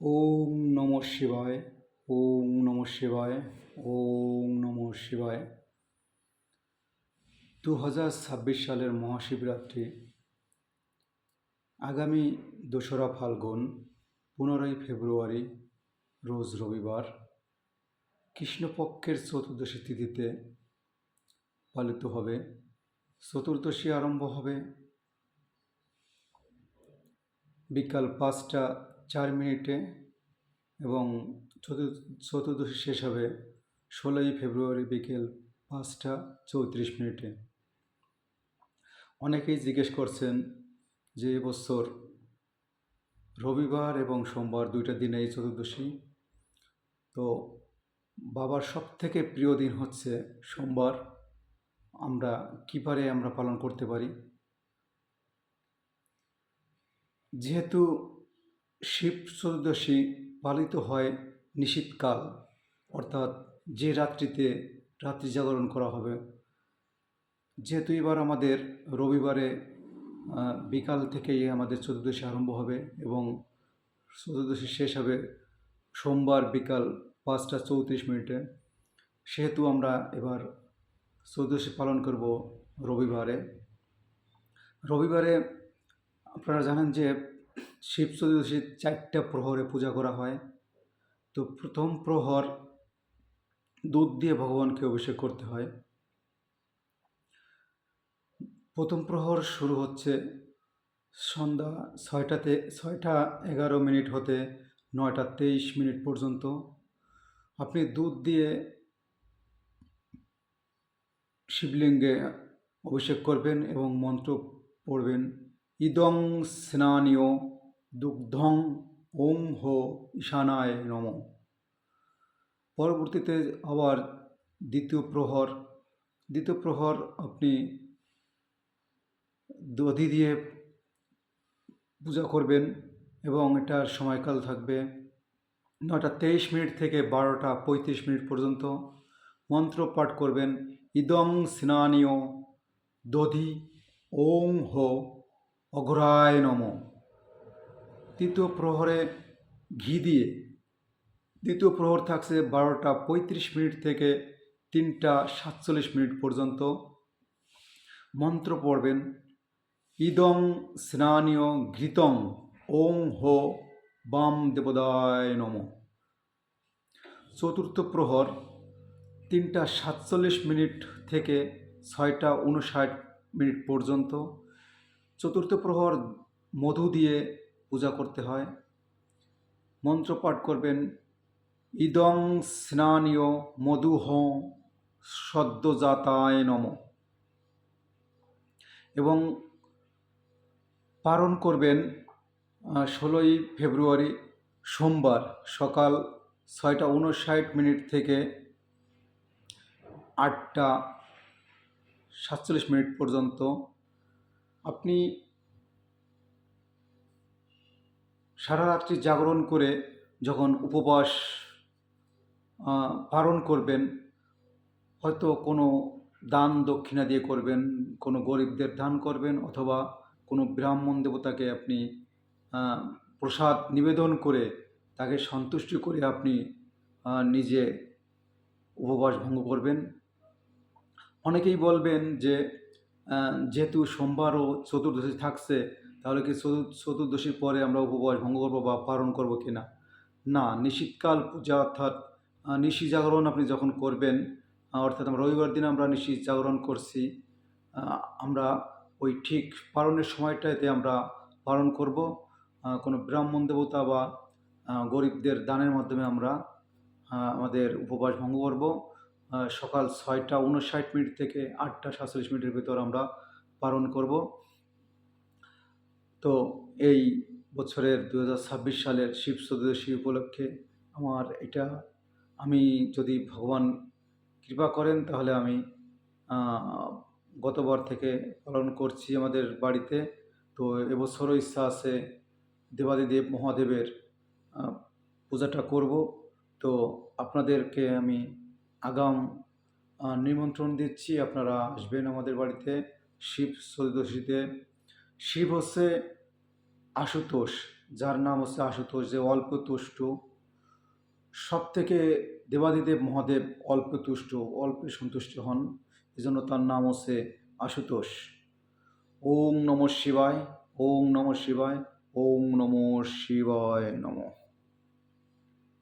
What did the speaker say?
ওম নমঃ শিবায়। ওম নমঃ শিবায়। ওম নমঃ শিবায়। 2026 সালের মহাশিবরাত্রি আগামী 2রা ফাল্গুন 15ই ফেব্রুয়ারি রোজ রবিবার কৃষ্ণপক্ষের চতুর্দশী তিথিতে পালিত হবে। চতুর্দশী আরম্ভ হবে বিকাল 5টা 4 মিনিটে এবং চতুর্দশী শেষ হবে 16ই ফেব্রুয়ারি বিকেল 5টা 34 মিনিটে। অনেকেই জিজ্ঞেস করছেন যে এবছর রবিবার এবং সোমবার 2টা দিনেই চতুর্দশী, তো বাবার সবথেকে প্রিয় দিন হচ্ছে সোমবার। আমরা কীভাবে পালন করতে পারি? যেহেতু শিব চতুর্দশী পালিত হয় নিশীথকাল, অর্থাৎ যে রাত্রিতে রাত্রি জাগরণ করা হবে, যেহেতু এবার আমাদের রবিবারে বিকাল থেকেই আমাদের চতুর্দশী আরম্ভ হবে এবং চতুর্দশী শেষ হবে সোমবার বিকাল 5টা 34 মিনিটে, সেহেতু আমরা এবার চতুর্দশী পালন করব রবিবারে। আপনারা জানেন যে শিব চতুর্দশীর 4টা প্রহরে পূজা করা হয়। তো প্রথম প্রহর দুধ দিয়ে ভগবানকে অভিষেক করতে হয়। প্রথম প্রহর শুরু হচ্ছে সন্ধ্যা 6টা 11 মিনিট হতে 9টা 23 মিনিট পর্যন্ত। আপনি দুধ দিয়ে শিবলিঙ্গে অভিষেক করবেন এবং মন্ত্র পড়বেন, ইদং স্নানীয় দুগ্ধং ওং হো ঈশানায় নম। পরবর্তীতে আবার দ্বিতীয় প্রহর আপনি দধি দিয়ে পূজা করবেন এবং এটার সময়কাল থাকবে 9টা 23 মিনিট থেকে 12টা 35 মিনিট পর্যন্ত। মন্ত্র পাঠ করবেন, ইদং স্নানীয় দধি ওং হো অঘরায় নম। তৃতীয় প্রহরে ঘি দিয়ে, দ্বিতীয় প্রহর থাকছে 12টা 35 মিনিট থেকে 3টা 47 মিনিট পর্যন্ত। মন্ত্র পড়বেন, ইদং স্নানীয় ঘৃতং ওং হো বাম দেবদায় নম। চতুর্থ প্রহর 3টা 47 মিনিট থেকে 6টা 59 মিনিট পর্যন্ত। চতুর্থ প্রহর মধু দিয়ে পূজা করতে হয়। মন্ত্র পাঠ করবেন, ইদং স্নানীয় মধুহ সদ্যজাতায় নম এবং পারণ করবেন 16ই ফেব্রুয়ারি সোমবার সকাল 6টা 59 মিনিট থেকে 8টা 47 মিনিট পর্যন্ত। আপনি সারা রাত্রি জাগরণ করে যখন উপবাস পালন করবেন, হয়তো কোনো দান দক্ষিণা দিয়ে করবেন, কোনো গরিবদের দান করবেন, অথবা কোনো ব্রাহ্মণ দেবতাকে আপনি প্রসাদ নিবেদন করে তাকে সন্তুষ্টি করে আপনি নিজে উপবাস ভঙ্গ করবেন। অনেকেই বলবেন যে যেহেতু সোমবার ও চতুর্দশী থাকছে, তাহলে কি চতুর্দশীর পরে আমরা উপবাস ভঙ্গ করবো বা পালন করবো কিনা? না, নিশীথকাল পূজা অর্থাৎ নিশি জাগরণ আপনি যখন করবেন, অর্থাৎ আমরা রবিবার দিন আমরা নিশি জাগরণ করছি, আমরা ওই ঠিক পালনের সময়টাতে আমরা পালন করব। কোনো ব্রাহ্মণ দেবতা বা গরিবদের দানের মাধ্যমে আমরা আমাদের উপবাস ভঙ্গ করব। সকাল 6টা 59 মিনিট থেকে 8টা 47 মিনিটের ভিতর আমরা পালন করব। তো এই বছরের 2026 সালের শিব চতুর্দশী উপলক্ষে আমি যদি ভগবান কৃপা করেন তাহলে আমি গতবার থেকে পালন করছি আমাদের বাড়িতে। তো এবছরও ইচ্ছা আছে দেবাদিদেব মহাদেবের পূজাটা করব। তো আপনাদেরকে আমি আগাম নিমন্ত্রণ দিচ্ছি, আপনারা আসবেন আমাদের বাড়িতে শিব চতুর্দশীতে। শিব হচ্ছে আশুতোষ, যার নাম হচ্ছে আশুতোষ, যে অল্প তুষ্ট। সব থেকে দেবাদিদেব মহাদেব অল্প তুষ্ট, অল্পে সন্তুষ্ট হন, এজন্য তার নাম হচ্ছে আশুতোষ। ওং নমঃ শিবায়, ওং নমঃ শিবায়, ওং নমঃ শিবায় নমঃ।